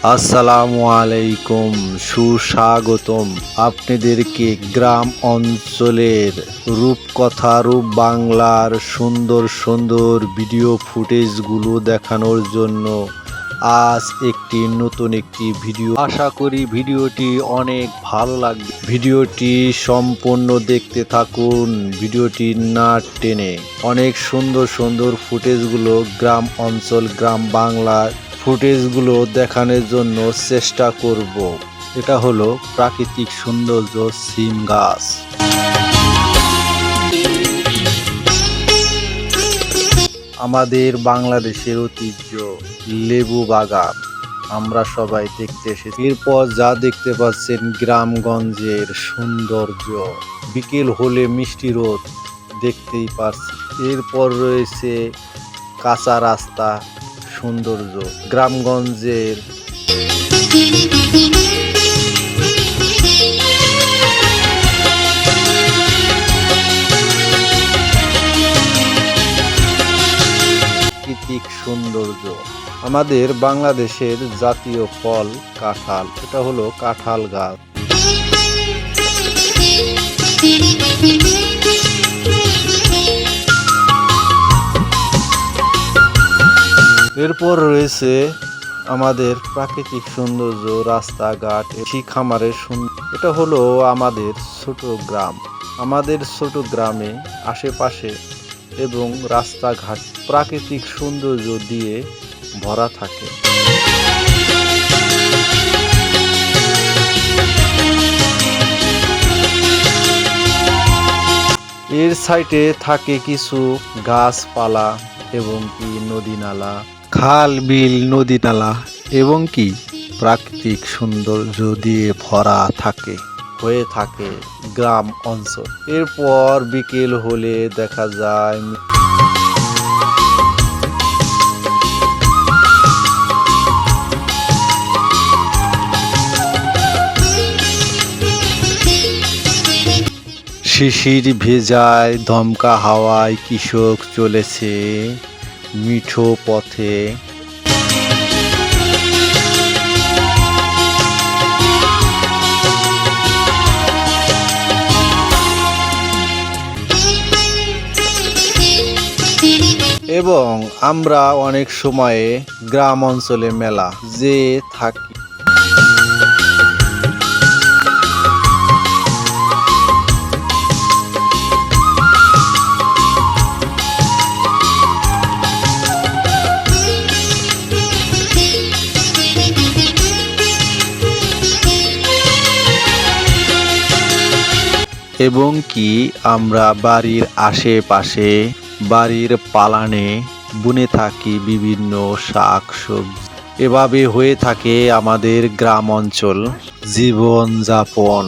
আসসালামু আলাইকুম, সুস্বাগতম আপনাদেরকে গ্রাম অঞ্চলের রূপকথা রূপ বাংলার সুন্দর সুন্দর ভিডিও ফুটেজগুলো দেখানোর জন্য আজ নতুন একটি ভিডিও। আশা করি ভিডিওটি অনেক ভালো লাগবে। ভিডিওটি সম্পূর্ণ দেখতে থাকুন, ভিডিওটি না টেনে। অনেক সুন্দর সুন্দর ফুটেজগুলো গ্রাম অঞ্চল গ্রাম বাংলার ফুটেজগুলো দেখানোর জন্য চেষ্টা করব। এটা হলো প্রাকৃতিক সৌন্দর্য সিম গাছ। আমাদের বাংলাদেশের ঐতিহ্য লেবু বাগান আমরা সবাই দেখতে এসেছি। এরপর যা দেখতে পাচ্ছেন গ্রামগঞ্জের সৌন্দর্য, বিকেল হলে মিষ্টি রোদ দেখতেই পাচ্ছি। এরপর রয়েছে কাঁচা রাস্তা, সৌন্দর্য গ্রামগঞ্জের। প্রাকৃতিক সৌন্দর্য। আমাদের বাংলাদেশের জাতীয় ফল কাঁঠাল, এটা হলো কাঁঠাল গাছ। এরপর রয়েছে আমাদের প্রাকৃতিক সৌন্দর্য, রাস্তাঘাট, খামারের সৌন্দর্য। এটা হলো আমাদের ছোট গ্রাম। আমাদের ছোট গ্রামে আশেপাশে এবং রাস্তাঘাট প্রাকৃতিক সৌন্দর্য দিয়ে ভরা থাকে। এর সাইডে থাকে কিছু গাছপালা এবং কি নদী নালা, খাল বিল নদী নালা এবং কি প্রাকৃতিক সৌন্দর্য দিয়ে ভরা হয়ে থাকে গ্রাম অঞ্চল। এরপর বিকেল হলে দেখা যায় শিশির ভেজায় দমকা হাওয়ায় কৃষক চলেছে মিঠো পথে। এবং আমরা অনেক সময়ে গ্রাম অঞ্চলে মেলা যে থাকি। এবং কি আমরা বাড়ির আশেপাশে বাড়ির পালানে বুনে থাকি বিভিন্ন শাক সবজি। এভাবে হয়ে থাকে আমাদের গ্রাম অঞ্চল জীবনযাপন।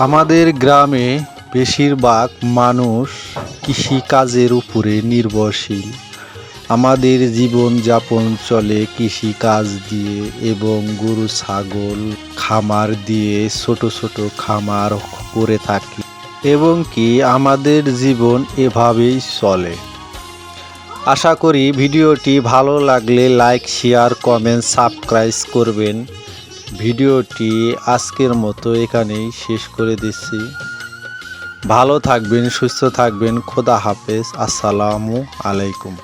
আমাদের গ্রামে বেশিরভাগ মানুষ কৃষিকাজের উপরে নির্ভরশীল। আমাদের জীবনযাপন চলে কৃষিকাজ দিয়ে এবং গরু ছাগল খামার দিয়ে ছোট ছোট খামার করে থাকি এবং কি আমাদের জীবন এভাবেই চলে। আশা করি ভিডিওটি ভালো লাগলে লাইক শেয়ার কমেন্ট সাবস্ক্রাইব করবেন। ভিডিওটি আজকের মতো এখানেই শেষ করে দিচ্ছি। ভালো থাকবেন, সুস্থ থাকবেন। খোদা হাফেজ। আসসালামু আলাইকুম।